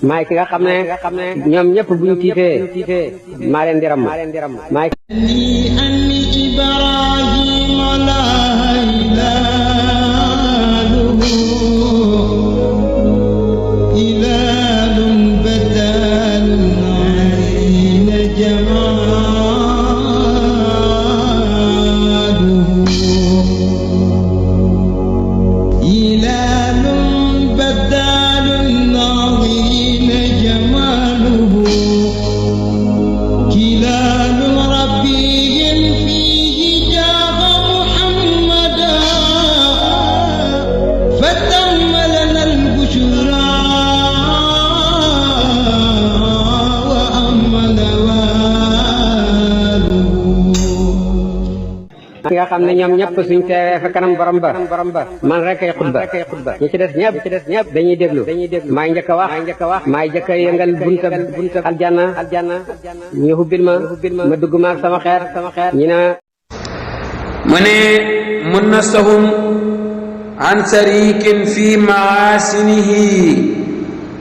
maay ki nga xam ne ñoom ñëpp buñ tiitee maa leen di ram maay nga xam ne ñoom ñëpp suñ teewee fa kanam borom ba man rek ay xutba ñi ci des ñëpp dañuy déglu maay njëkk a wax maay njëkk a yëngal bunta aljanna ñu hubbil ma dugg maag sama xeer ñi na mu ne munnasahum an sarikin fi maasinihi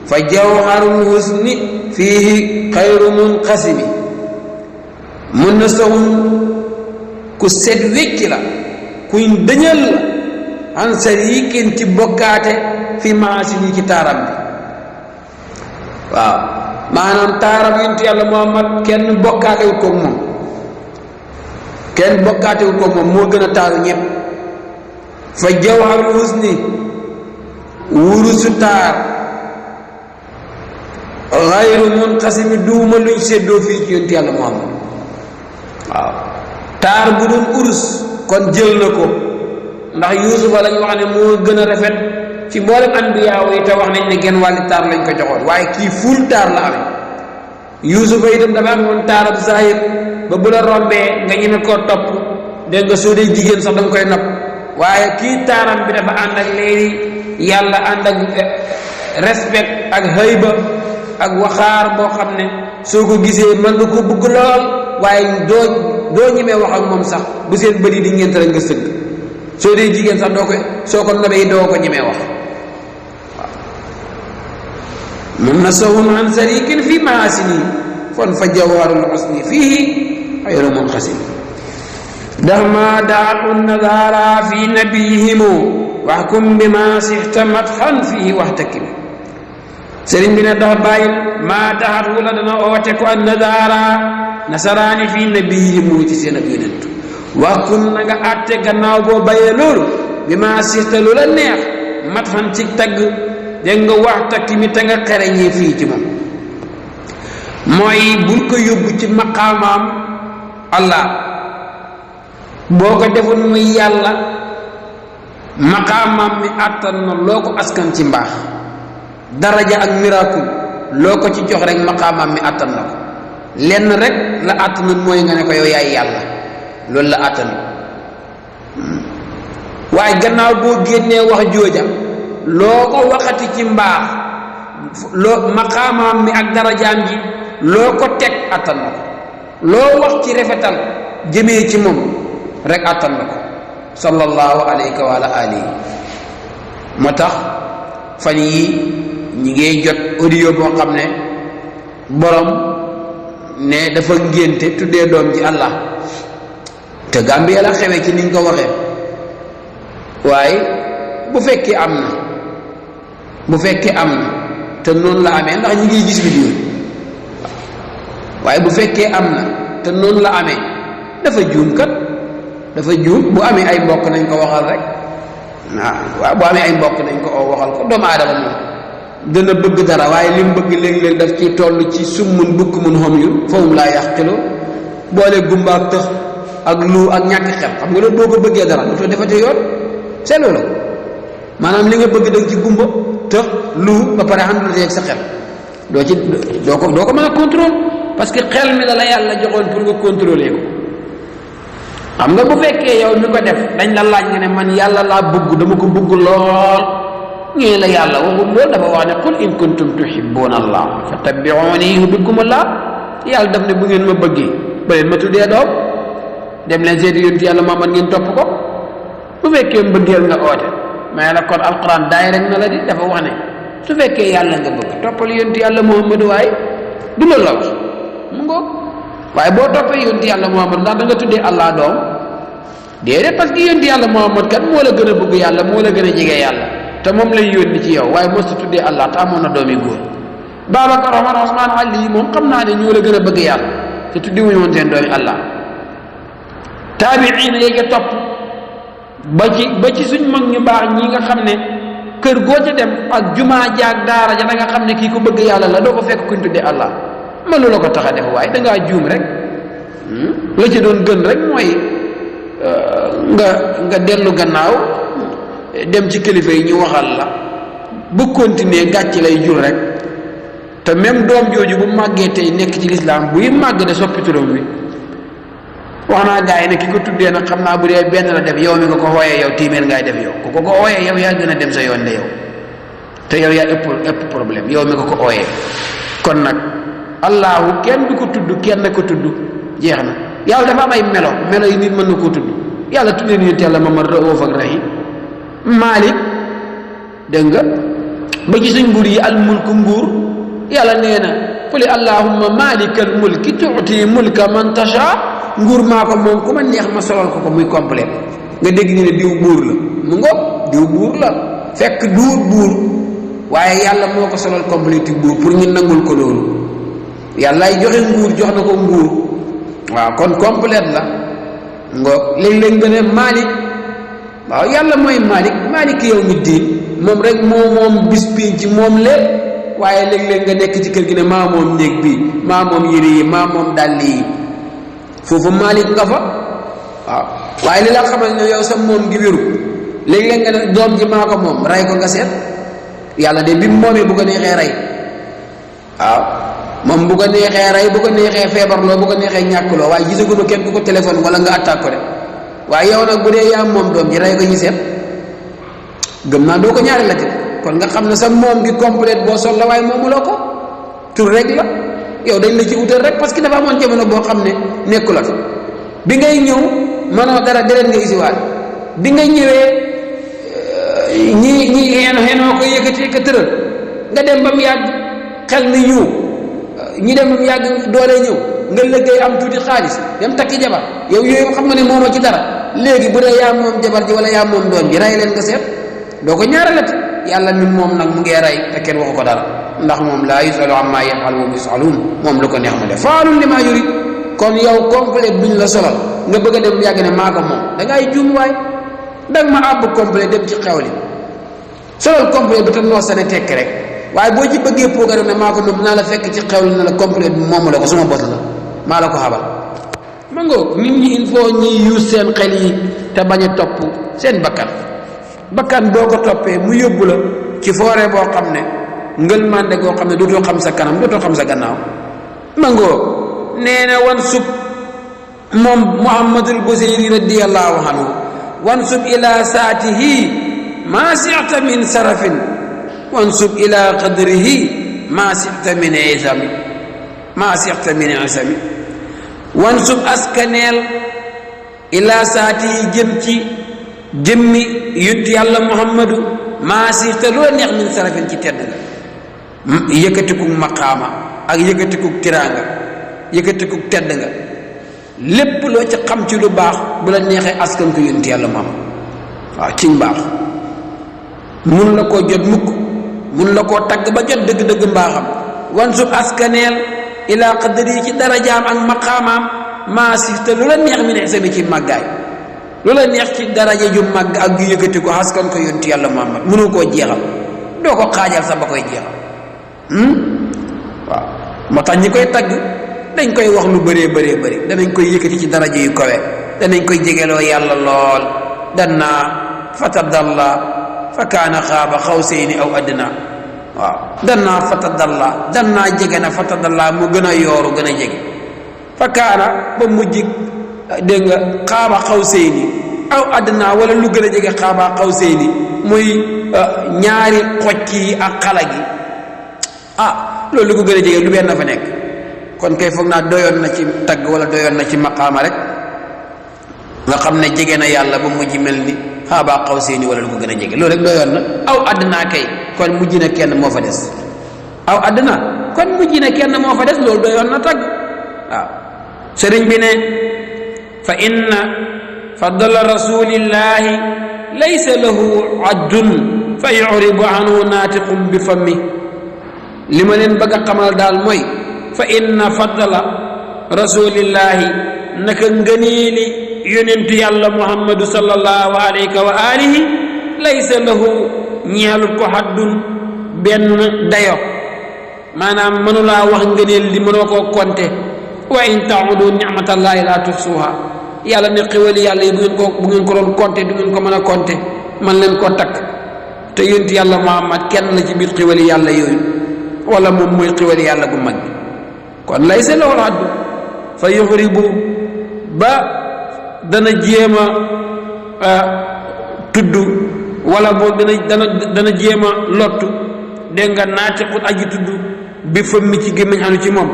fa jawharul husni fihi xayru munqasimi munnasahum ku set wecc la kuñ dëñal la an sarikin ci bokkaate fi maasini ci taaram bi waaw maanaam taaram yonent yàlla Muhammad kenn bokkaatewul koog moom moo gën a taaru ñëpp fa jawharul husni wurusu taar xayru munqasimi duuma luñ séddoo fii ci yonent yàlla Muhammad waaw taar bu doon urus kon jël na ko ndax yuusufa lañ wax ne moo gën a rafet ci mboolem anbiyaaw yi te wax nañ ne genn wàlli taar lañ ko joxoon waaye kii fuul taar la amee yuusufa itam dafa amoon taarab zahir ba bu la rombee nga ñeme koo topp dégg nga soo dee jigéen sax danga koy nopp waaye kii taaram bi dafa ànd ak léegi yàlla ànd ak respect ak hayba ak waxaar boo xam ne soo ko gisee mën nga ko bëgg lool waaye doo ñemee wax ak moom sax bu seen bëri di ngeen tara nga sëgg soo dee jigéen sax soo ko nobee doo ko ñemee wax waaw mun na sahum an sarikin fi maasini fon fa jawharul husni fihi xayru munqasim dama daatu nadara fi nabiyihimu waxkum bi ma sixta matxan fihi waxtakim sëriñ bi ne dafa bàyyi maa taxat wula dana oote ko an nadara nasaraani fii nabiyihimu ci seen ak yonent waxkum na nga àtte gannaaw boo bàyyee loolu bi ma sixta lu la neex mat fan ci tagg dégg nga waxtaki mi te nga xereñee fii ci moom mooy bul ko yóbbu ci maqaamaam allah boo ko defoon muy yàlla maqaamaam mi àttan na loo ko askan ci mbaax daraja ak miracle loo ko ci jox rek maqaamaam mi àttan na ko lenn rek la àttanul mooy nga ne ko yow yaay yàlla loolu la àttanu waaye gannaaw boo génnee wax jooja loo ko waxati ci mbaax loo maqaamaam mi ak darajaam ji loo ko teg àttan na ko loo wax ci rafetal jëmee ci moom rek àttan na ko sallallahu alayhi wa ala alihi moo tax fan yi ñi ngay jot audio boo xam ne borom ne dafa ngénte tuddee doom ji Allah te Gambie la xewee ci niñ ko waxee waaye bu fekkee am na te noonu la amee ndax ñi ngi gis vidéo waaye bu fekkee am na te noonu la amee dafa juum kat dafa juum bu amee ay mbokk nañ ko waxal rek waaw bu amee ay mbokk nañ ko waxal ko doomu aadama moom dana bëgg dara waaye li mu bëgg léeg-léeg daf ci toll ci summun bukk mun xom yu fawum laa yàqilo boole gumba ak tëx ak lu ak ñàkk xel xam nga loolu boo ko bëggee dara lu too defate yoon c'est loolu maanaam li nga bëgg danga ci gumba tëx lu ba pare àndul ak sa xel doo ko mën a contrôle parce que xel mi la yàlla joxoon pour nga contrôler ko xam nga bu fekkee yow mi ko def dañ la laaj nga ne man yàlla laa bëgg dama ko bëgg lool ñii la yàlla waxul loolu dafa wax ne qul in kuntum tuhibbuna allah fattabi'uni yuhbibkum allah yàlla daf ne bu ngeen ma bëggee ba leen ma tuddee doom dem leen seeti yonent yàlla Muhammad ngeen topp ko bu fekkee mbëggeel nga oote mais nag kon alquran daay rek na la di dafa wax ne su fekkee yàlla nga bëgg toppal yonti yàlla Muhammadu waaye du loolu la wax mu ngoog waaye boo toppee yonti yàlla Muhammad ndax da nga tuddee Allah doom déedéet parce que yonti yàlla Muhammad kat moo la gën a bëgg yàlla moo la gën a jege yàlla te moom lay yónni ci yow waaye mos tuddee Allah te amoon na doomi góor Babacar Omar Ousmane Ali moom xam naa ne ñoo la gën a bëgg yàlla te tuddi wuñu woon seen doomi Allah taabiina yi nga topp ba ci suñ mag ñu baax ñi nga xam ne kër goo ca dem ak jumaa jaag daara ja da nga xam ne kii ko bëgg yàlla la doo ko fekk kuñ tuddee Allah mënu la ko tax a def waaye dangaa juum rek la ci doon gën rek mooy nga dellu gannaaw dem ci kilifa yi ñu waxal la bu continuer gàcc lay jur rek te même doom jooju bu màggee tey nekk ci lislaam buy màgg de soppi turam bi wax naa gars yi ne ki ko tuddee nag xam naa bu dee benn la def yow mi nga ko xooyee yow téeméer ngay def yow ku ko ooyee yow yaa gën a dem sa yoon de yow te yow yaa ëpp problème yow mi nga ko ooyee kon nag allahu kenn du ko tudd kenn ko tudd jeex na yàlla dafa am ay melo yi nit mën na koo tudd yàlla tuddee nit yàlla Mamad Rauf ak Rahim Malik dégg nga ba ci suñ nguur yi al mulku nguur yàlla nee na quli allahumma malikal mulki tuuti mulka man tasha nguur maa ko moom ku ma neex ma solal ko muy complet nga dégg ñu ne diw buur la mu ngoog diw buur la fekk duur buur waaye yàlla moo ko solal complet buur pour ñu nangul ko loolu yàllaay joxe nguur jox na ko nguur waaw kon complet la ngoog léeg-léeg nga ne Malik waaw yàlla mooy Malik yow mi diin moom rek moom bis bii ci moom lépp waaye léeg-léeg nga nekk ci kër gi ne maa moom néeg bi maa moom yére yi maa moom dàll yi foofu Malik nga fa waaw waaye li la xamal ne yow sa moom gi wéru léeg-léeg nga ne doom ji maa ko moom rey ko nga seet yàlla de bi mu moomee bu ko neexee rey waaw moom bu ko neexee rey bu ko neexee feebarloo bu ko neexee ñàkkloo waaye gisaguma kenn ku ko téléphone wala nga attaque ko de waaye yow nag bu dee yaa moom doom ji rey ko ñu seet gëm naa doo ko ñaari la kon nga xam ne sa moom gi complète boo sol la waaye moomuloo ko tur rek la yow dañ la ci utal rek parce que dafa amoon jamono boo xam ne nekku la fa bi ngay ñëw mënoo dara deret nga isiwaat bi ngay ñëwee ñi xeenoo ko yëkkati ka tëral nga dem ba mu yàgg xel mi ñëw ñi dem ba mu yàgg doole ñëw nga liggéey am tuuti xaalis dem takki jabar yow yooyu xam nga ne moomoo ci dara léegi bu dee yaa moom jabar ji wala yaa moom doom ji rey leen nga seet doo ko ñaaralati yàlla mi moom nag mu ngee rey te kenn waxu ko dara ndax moom laa yusalu amma yafalu wa yusaluun moom lu ko neex mu def faalun li maa yurid kon yow complet duñ la solal nga bëgg a dem yàgg ne maa ko moom da ngay juum waay danga ma àbb complet dem ci xew li solal complet bi te noo sa ne tekk rek waaye boo ci bëggee programme ne maa ko moom dinaa la fekk ci xew li ne la complet bi moomu la ko suma bos la maa la ko xabal ma ngoog nit ñi il faut ñuy yuus seen xel yi te bañ a topp seen bakkan boo ko toppee mu yóbbu la ci foore boo xam ne ngël mànde goo xam ne dootoo xam sa kanam dootoo xam sa gannaaw ma ngoog nee na wan sub moom Muhammadul Busiri radiyallahu anhu wan sub ila saatihi maa sita min sarafin wan sub ila qadrihi maa sita min isami wan sub askaneel ila saatihi jëm ci jëmmi yutt yàlla Muhammadu maa sita loo neex min sarafin ci tedd nga yëkkatikuk maqaama ak yëkkatikuk tiraanga yëkkatikuk tedd nga lépp loo ci xam ci lu baax bu la neexee askan ko yonent yàlla Muhammad waaw ci mbaax mun la koo jot mukk mun la koo tagg ba jot dëgg-dëgg mbaaxam wan sub askaneel ilaa qadri ci darajaam ak maqaamaam maa sifta lu la neex mi ne sami ci màggaay lu la neex ci daraja ju màgg ak ju yëkkati ko askan ko yonent yàlla Muhammad mënu koo jeexal doo ko xaajal sax ba koy jeexal waaw moo tax ñi koy tagg dañ koy wax lu bëree bëri danañ koy yëkkati ci daraja yu kawe danañ koy jegeloo yàlla lool danaa fatadalla fa kaana xaaba xawsayni aw adna waaw danaa fatadalla danaa jege na fatadalla mu gën a yooru gën a jege fa kaana ba mujj dégg nga xaaba xawsayni aw adna wala lu gën a jege xaaba xawsayni muy ñaari xocc yi ak xala gi loolu lu ko gën a jege lu benn fa nekk kon kay foog naa doyoon na ci tagg wala doyoon na ci maqaama rek nga xam ne jege na yàlla ba mujj mel ni xaaba xawsayni wala lu ko gën a jege loolu rek doyoon na aw adna kay kon mujj na kenn moo fa des aw àddina kon mujj na kenn moo fa des loolu doyoon na tagg waaw sëriñ bi ne fa inna fadla rasulillahi laysa lahu addun fa yuribu anhu naatiqun bi fammi li ma leen bëgg a xamal daal mooy fa inna fadla rasulillahi naka ngëneeli yonentu yàlla muhammadu sallallahu alayhi wa alihi laysa lahu ñeelut ko haddun benn dayo maanaam mënulaa wax ngëneel li mënoo koo konte wa in taudu nicmatallahi la tuhsuha yàlla ne xéwali yàlla yi bu ngeen ko doon konte du ngeen ko mën a konte man leen koo takk te yonentu yàlla muhammad kenn la ci biir xéwali yàlla yooyu wala moom mooy xéwali yàlla gu mag bi kon laysa lahu haddun fa yuxribu ba dana jéem a tudd wala boog dana jéem a lottu dégg nga naatiqut aji tudd bi fëmmi ci gémmiñ anu ci moom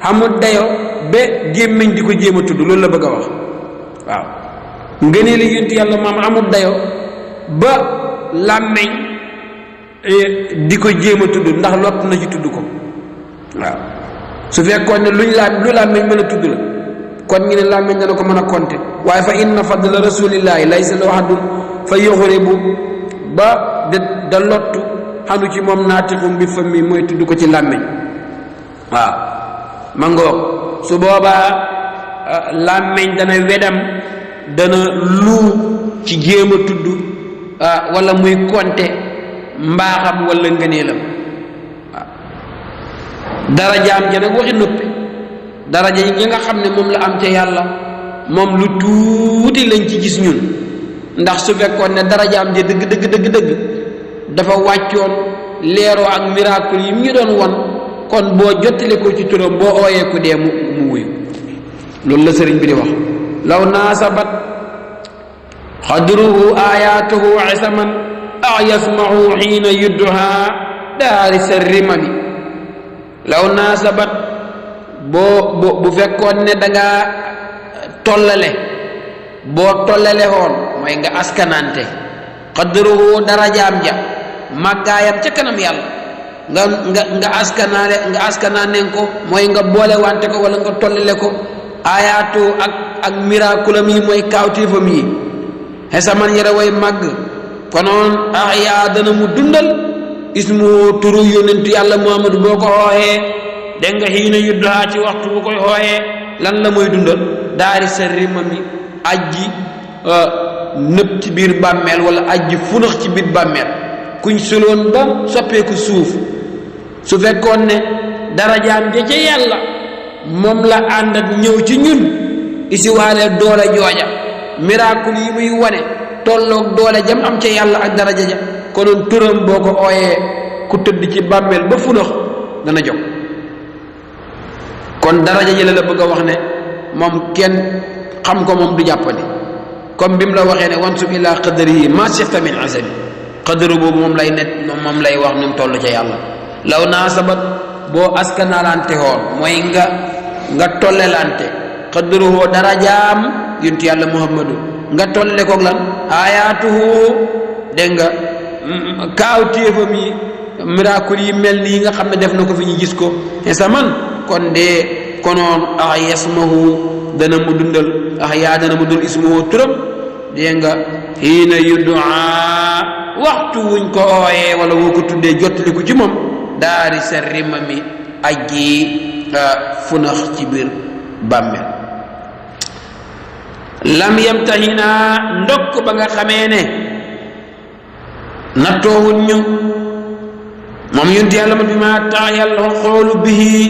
xamul dayo ba gémmiñ di ko jéem a tudd loolu la bëgg a wax waaw ngëneeli yonent yàlla maam amul dayo ba làmmeñ di ko jéem a tudd ndax lott na ci tudd ko waaw su fekkoon ne lu làmmeñ mën a tudd la kon ñu ne làmmeñ dana ko mën a konte waaye fa inna fadla rasulillahi laysa lahu haddun fa yuxribu ba da lottu xanu ci moom naatiqum bi fammi mooy tudd ko ci làmmeñ waaw ma ngoog su boobaa làmmeñ dana wedam dana luu ci jéem a tudd wala muy konte mbaaxam wala ngëneelam waaw darajaam ja nag waxi noppi daraja yi nga xam ne moom la am ca yàlla moom lu tuuti lañ ci gis ñun ndax su fekkoon ne darajaam ja dëgg dafa wàccoon leeroo ak miracle yi ñu doon won kon boo jottale ko ci turam boo ooyee ku dee mu wuyu loolu la sëriñ bi di wax law naasabat xadruhu ayatuhu isaman yasmahu xiina yudduha daari sarrimami law naasabat bu fekkoon ne danga tollale boo tollale woon mooy nga askanante xadruhu darajaam ja màggaayam ca kanam yàlla nga askanane ko mooy nga boole wante ko wala nga tollale ko ayaatu ak miraculam yi mooy kaawteefam yi xesaman yara way màgg konoon yaa dana mu dundal ismu turu yonentu yàlla muhammadu boo ko xooxee dégg nga xiina yudduhaa ci waxtu bu koy xooxee lan la mooy dundal daari sa rimami ajji nëpp ci biir bàmmeel wala ajji funax ci biir bàmmeel kuñ suloon ba soppeeku suuf su fekkoon ne darajaam ja ca yàlla moom la àndat ñëw ci ñun isi waale doole jooja miracle yi muy wane tolloog doole jam am ca yàlla ak daraja ja konoon turam boo ko ooyee ku tëdd ci bàmmeel ba funax dana jóg kon daraja ji la bëgg a wax ne moom kenn xam ko moom du jàppandi comme bi mu la waxee ne wansub ila qadrihi ma sifta min azabi qadru boobu moom lay net moom lay wax ni mu toll ca yàlla law naasabat boo askanalante xoon mooy nga tollelante qadruhu darajaam yonent yàlla muhammadu nga tolle koog lan ayaatuhu dégg nga kaawtéefam yi miracle yi mel nii nga xam ne def na ko fi ñu gis ko sa man kon de konoon yasmahu dana mu dundal yaa dana mu dundal ismuhu turam dégg nga xiina yudduaa waxtu wuñ ko ooyee wala woo ko tuddee jottali ko ci moom daari sa rimami aji funax ci biir bàmmeel lam yamtahina ndokk ba nga xamee ne nattoowuñ ñu moom yonent yàlla ma bi ma tax yàlla xoolu bihi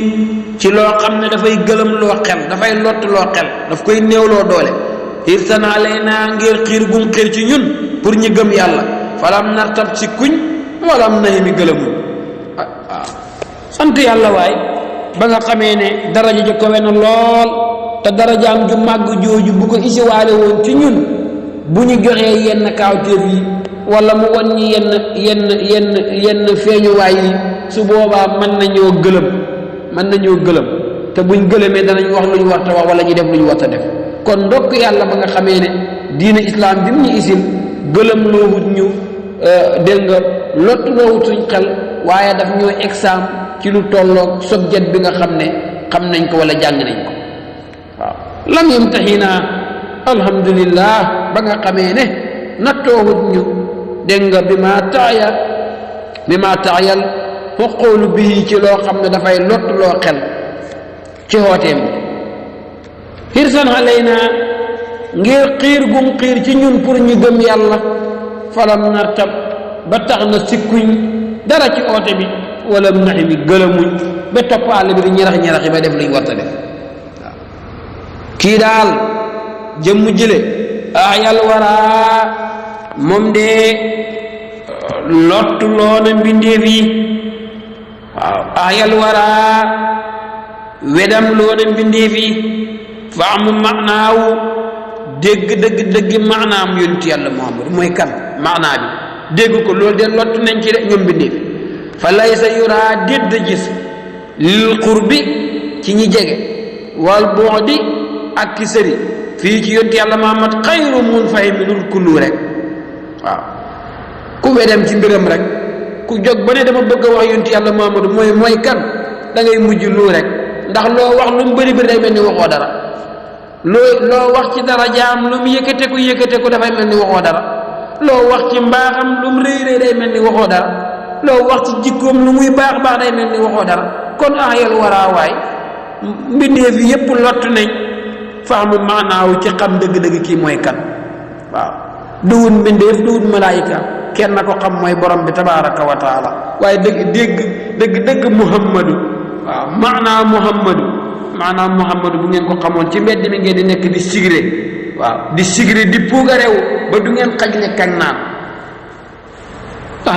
ci loo xam ne dafay gëlëm loo xel dafay lott loo xel daf koy néewloo doole xiirtanaa lay naa ngir xiir gum xiir ci ñun pour ñu gëm yàlla falam nartab si kuñ walam nayi mi gëlëmuñ waaw sant yàlla waay ba nga xamee ne daraja jo kowe na lool te darajaam ju màgg jooju bu ko isiwaale woon ci ñun bu ñu joxee yenn kaawteef yi wala mu won ñi yenn feeñuwaay yi su boobaa mën nañoo gëlëm te buñ gëlëmee danañ wax lu ñu war ta wax wala ñu def lu ñu war ta def kon ndokk yàlla ba nga xamee ne diine islaam bi mu ñu isil gëlëm loowut ñu dégg nga lottuloo suñ xel waaye daf ñoo exam ci lu tolloog subjet bi nga xam ne xam nañ ko wala jàng nañ ko waaw lam yamtaxina alhamdulillah ba nga xamee ne nattoowut ñu dégg nga bi ma taayal xoqoolu bii ci loo xam ne dafay lottuloo xel ci xooteem xirsan alayna ngir xiir gum xiir ci ñun pour ñu gëm yàlla falam nartab ba tax na sikkuñ dara ci oote bi wala naxi mi gëlëmuñ ba topp àll bi di ñerax-ñeraxi ba def luñ warta def waaw kii daal jëmm jële yàlla waraa moom de lottu loona mbindeef yi waaw yàlla waraa wedam loona mbindeef yi fa am maanaawu dégg maanaam yonent yàlla Muhammad mooy kan maanaa bi dégg ko loolu de lottu nañ ci de ñoom mbindeef fa laysa yuraa dédd gis lil qurbi ci ñi jege wal bu'di ak ki sëri fii ci yonent yàlla Muhammad xayru munfahimin lul kullu rek waaw ku wedem ci mbiram rek ku jóg ba ne dama bëgg a wax yonent yàlla Muhammad mooy kan da ngay mujj lu rek ndax loo wax lu mu bëri day mel ni waxoo dara loo wax ci dara jaam lu mu yëkkateku dafay mel ni waxoo dara loo wax ci mbaaxam lu mu rëy day mel ni waxoo dara loo wax ci jikkoom lu muy baax day mel ni waxoo dara kon yàlla waraa waay mbindeef yi yépp lottu nañ faamu maanaawu ci xam dëgg-dëgg kii mooy kan waaw duwut mbindeef duwut malaayika kenn ko xam mooy borom bi tabaraka wa taala waaye dëgg muhammadu waaw maanaa muhammadu bu ngeen ko xamoon ci mbedd mi ngeen di nekk di sigre waaw di sigre di puugarew ba du ngeen xaj lekk ak naan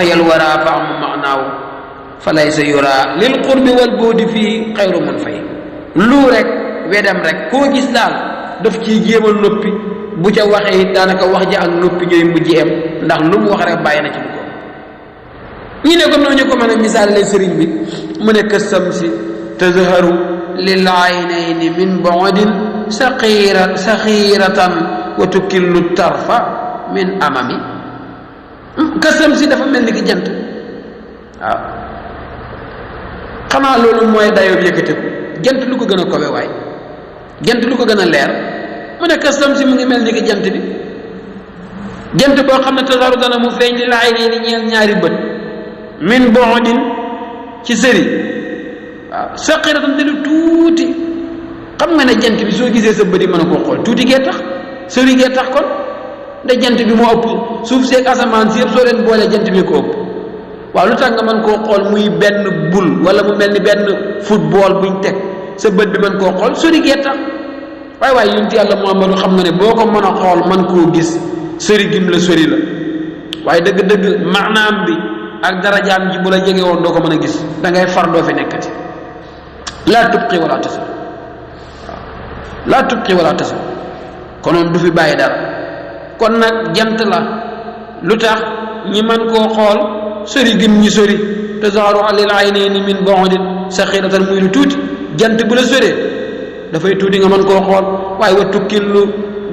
yàlla waraa faamu maanaawu fa laysa yura lil qurbi wal buudi fii xayru mun fay lu rek wedam rek koo gis daal daf ciy jéemal noppi bu ca waxee it daanaka wax ji ak noppi ñooy mujj em ndax lu mu wax rek bàyyi na ci lu ko ñu ne comme noonu ñu ko mën a misaal lay sëriñ bi mu ne kassamsi tazharu lil aynayni min bu'din saxiratan wa tukillu tarfa min amami kassamsi dafa mel ni ki jant waaw xanaa loolu mooy dayoo yëkkateku jant lu ko gën a kowe waay jant lu ko gën a leer mu ne kasam si mu ngi mel ni ki jant bi jant boo xam ne tasaru dana mu feeñ li laay nii ni ñeel ñaari bët min bu'din ci sëri waaw saqiratan di lu tuuti xam nga ne jant bi soo gisee sa bët yi mën a koo xool tuuti gee tax sëri gee tax kon nde jant bi moo ëpp suuf seeg asamaan si yëpp soo leen boolee jant bi ko ëpp waaw lu tax nga mën koo xool muy benn bul wala mu mel ni benn football buñ teg sa bët bi mën koo xool sori gee tax waaye yonent yàlla Muhammadu xam nga ne boo ko mën a xool mën koo gis sori gim la sori la waaye dëgg-dëgg maanaam bi ak darajaam ji bu la jege woon doo ko mën a gis da ngay far doo fi nekkati laa tubqi wala tasal waaw laa tubqi wala tasal konoon du fi bàyyi dara kon nag jant la lu tax ñi mën koo xool sori gim ñi sori tazharu lil aynayni min bu'din saxiratan muy lu tuuti jant bu la soree dafay tuuti nga mën koo xool waaye wa tukkillu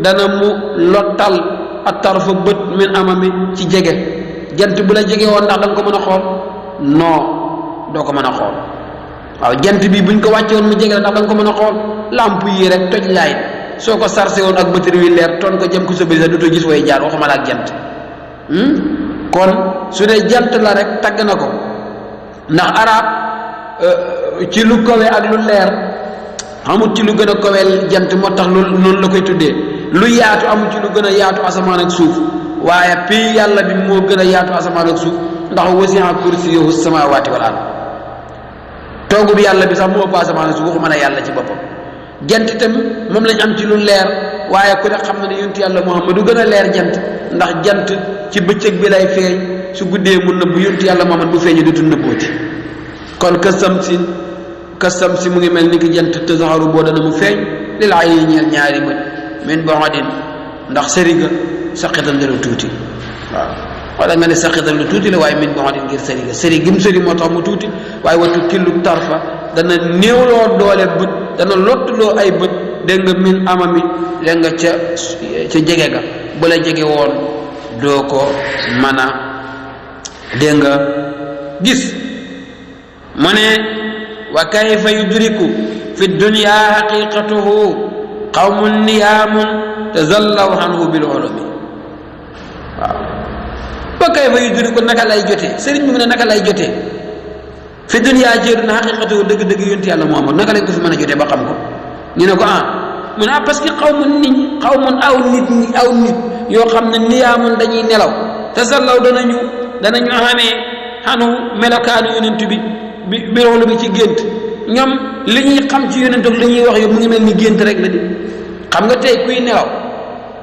dana mu lottal ak tarfa bët min amami ci jege jant bu la jege woon ndax da nga ko mën a xool non doo ko mën a xool waaw jant bi buñ ko wàcce woon mu jege la ndax da nga ko mën a xool lamp yi rek toj laay soo ko sarse woon ak batterie wi leer toon ko jëm ko sa bëri sax dootoo gis way jaar waxuma la ak jant kon su dee jant la rek tagg na ko ndax arab ci lu kawe ak lu leer amut ci lu gën a koweel jant moo tax noonu la koy tuddee lu yaatu amut ci lu gën a yaatu asamaan ak suuf waaye pii yàlla bi moo gën a yaatu asamaan ak suuf ndax wasi'a kursiyyuhu samaawaati wal ard toogu bi yàlla bi sax moo ëpp asamaan ak suuf waxuma ne yàlla ci boppam jant itam moom lañ am ci lu leer waaye ku ne xam na ne yonent yàlla Muhammad du gën a leer jant ndax jant ci bëccëg bi lay feeñ su guddee mu nëbb yonent yàlla Muhammad bu feeñee dootul nëbbooti kon kasam si mu ngi mel ni ki jant tazharu boo dana mu feeñ lil ayni ñeel ñaari bët min bu'din ndax sëri ga saqitan lu tuuti waaw wala nga ne saqitan lu tuuti la waaye min bu'din ngir sëri ga sëri gim sëri moo tax mu tuuti waaye watu killu tarfa dana néewloo doole bët dana lottuloo ay bët dégg nga min amami dégg nga ca jege ga bu la jege woon doo ko mën a dégg nga gis mu ne wa kayfa yudriku fi dunya haqiqatuhu qawmun niyaamun tazallaw anhu bil ulumi waaw wa kayfa yudriku naka lay jotee sëriñ bi mu ne naka lay jotee fi dunya jéeru na haqiqatuhu dëgg-dëgg yonti yàlla Muhammad naka lañ ko fi mën a jotee ba xam ko ñu ne ko mu ne parce que xawmun aw nit yoo xam ne niyaamun dañuy nelaw tazallaw danañu xamee xanu melokaanu yonent bi loolu bi ci gént ñoom li ñuy xam ci yonent ak li ñuy wax yow mu ngi mel ni gént rek la di xam nga tey kuy nelaw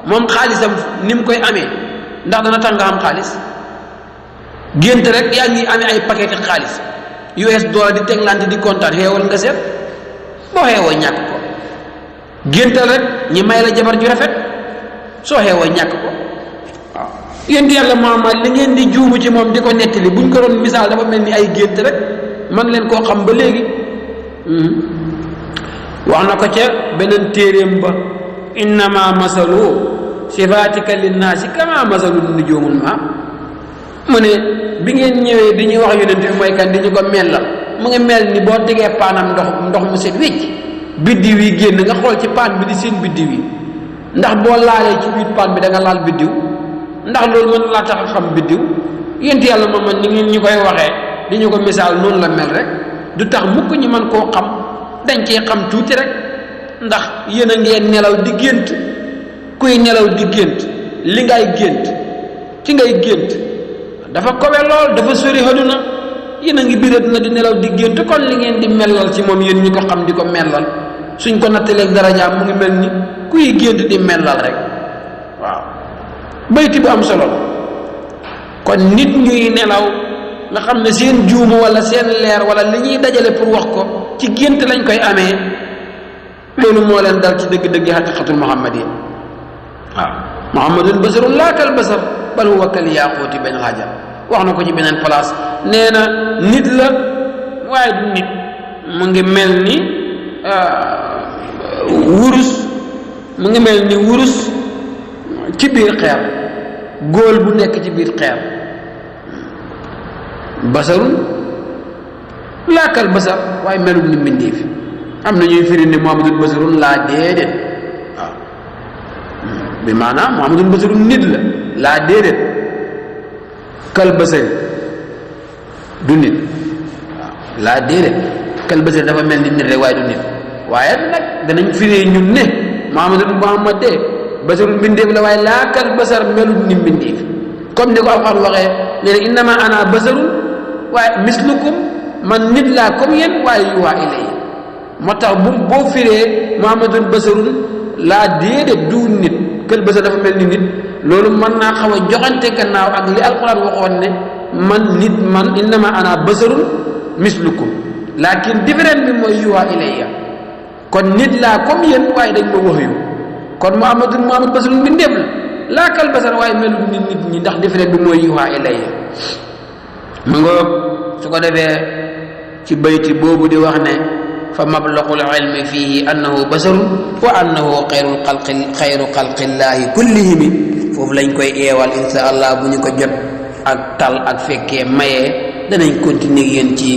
moom xaalisam ni mu koy amee ndax dana tax nga am xaalis gént rek yaa ngi amee ay paquet xaalis US dollar di teglante di kontaan xeewal nga seet boo xeewoo ñàkk ko géntal rek ñi may la jabar ju rafet soo xeewoo ñàkk ko waaw yéen yàlla Muhammad li ngeen di juumu ci moom di ko nettali buñ ko doon misaal dafa mel ni ay gént rek man leen koo xam ba léegi wax na ko ca beneen téeréem ba innama masalu sifaatika linnaasi kama masalu nujumul ma mu ne bi ngeen ñëwee di ñuy wax yonent bi mooy kan di ñu ko mellal mu ngi mel ni boo tegee paanam ndox mu set wécc biddiw yi génn nga xool ci paan bi di seen biddiw yi ndax boo laalee ci biir paan bi da nga laal biddiw ndax loolu mën laa tax a xam biddiw yént yàlla moom ni ngeen ñu koy waxee di ñu ko misaal noonu la mel rek du tax mukk ñi mën koo xam dañ cee xam tuuti rek ndax yéen a ngeen nelaw di gént kuy nelaw di gént li ngay gént ci ngay gént dafa kowe lool dafa sori àdduna yéen a ngi biir àdduna di nelaw di gént kon li ngeen di mellal ci moom yéen ñi ko xam di ko mellal suñ ko nattaleeg darajaam mu ngi mel ni kuy gént di mellal rek waaw bayti bu am solo kon nit ñuy nelaw nga xam ne seen juumu wala seen leer wala li ñuy dajale pour wax ko ci gént lañ koy amee loolu moo leen dal ci dëgg-dëgg xaqiqatul muhammadiyya waaw muhammadun basarun laa kal basar bal huwa kal yaaquuti bayn hajar wax na ko ci beneen place nee na nit la waaye du nit mu ngi mel ni wurus mu ngi mel ni wurus ci biir xeer góol bu nekk ci biir xeer basarun laakal basar waaye melul ni mbindéef am na ñuy firi ne muhammadun basarun laa déedéet waaw bi maanaam muhammadun basarun nit la laa déedéet kal basari du nit waaw laa déedéet kal basari dafa mel ni nit rek waaye du nit waaye nag danañ firee ñun ne muhammad de basarun mbindéef la waaye laa kal basar melul ni mbindéef comme ni ko alxuraan waxee nee na innama ana basarun waaye mislukum man nit laa comme yéen waaye yuwaa ilay moo tax boo firee muhammadun basarun laa déedéet du nit kël basar dafa mel ni nit loolu mën naa xaw a joxante gannaaw ak li alquran waxoon ne man innama ana basarun mislukum lakin différent bi mooy yuwaa ilayya kon nit laa comme yéen waaye dañ ma wax yu kon muhammad basarun bi ndéem la laa kal basar waaye melu ni nit ñi ndax différent bi mooy yuwaa ilayya mu nga su ko defee ci bayti boobu di wax ne fa mablaqul ilmi fihi annahu basarun wa annahu xayru xalqillaahi kullihimi foofu lañ koy eewal insha allah bu ñu ko jot ak tal ak fekkee mayee danañ continuer yéen ci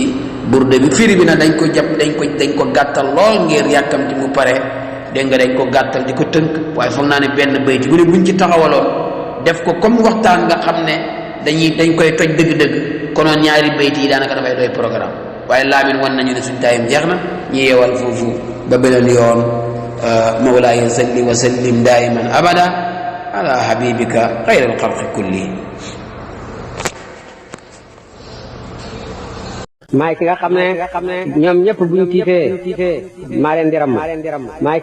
burde bi firi bi nag dañ ko jàpp dañ ko gàttal lool ngir yàkkamti mu pare dégg nga dañ ko gàttal di ko tënk waaye foog naa ne benn bayti bu ne buñ ci taxawaloon def ko comme waxtaan nga xam ne dañ koy toj dëgg-dëgg konoon ñaari bayti yi daanaka dafay doy programme waaye laamin wan nañu ne suñ taayam jeex na ñu yeewal foofu ba beneen yoon mawlaaya salli wa sallim daiman abada ala habibika xayral xalqi kulli maay ki nga xam ne ñoom ñëpp buñ tiitee maa leen di ram maay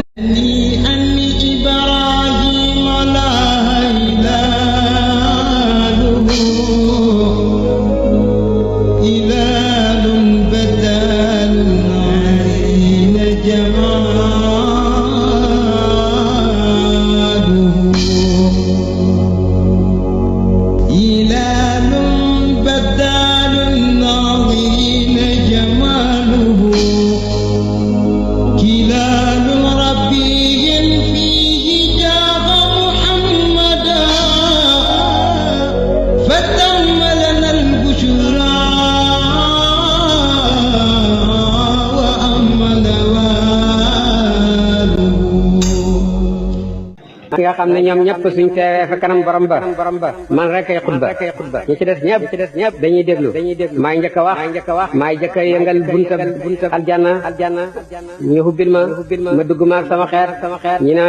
كلال ربي فيه جاب محمدا ki nga xam ne ñoom ñëpp suñ teewee fa kanam borom ba man rek ay xutba ñi ci des ñëpp dañuy déglu maay njëkk a wax maay njëkk a yëngal buntab aljanna ñu hubbil ma dugg ma ak sama xeer ñi na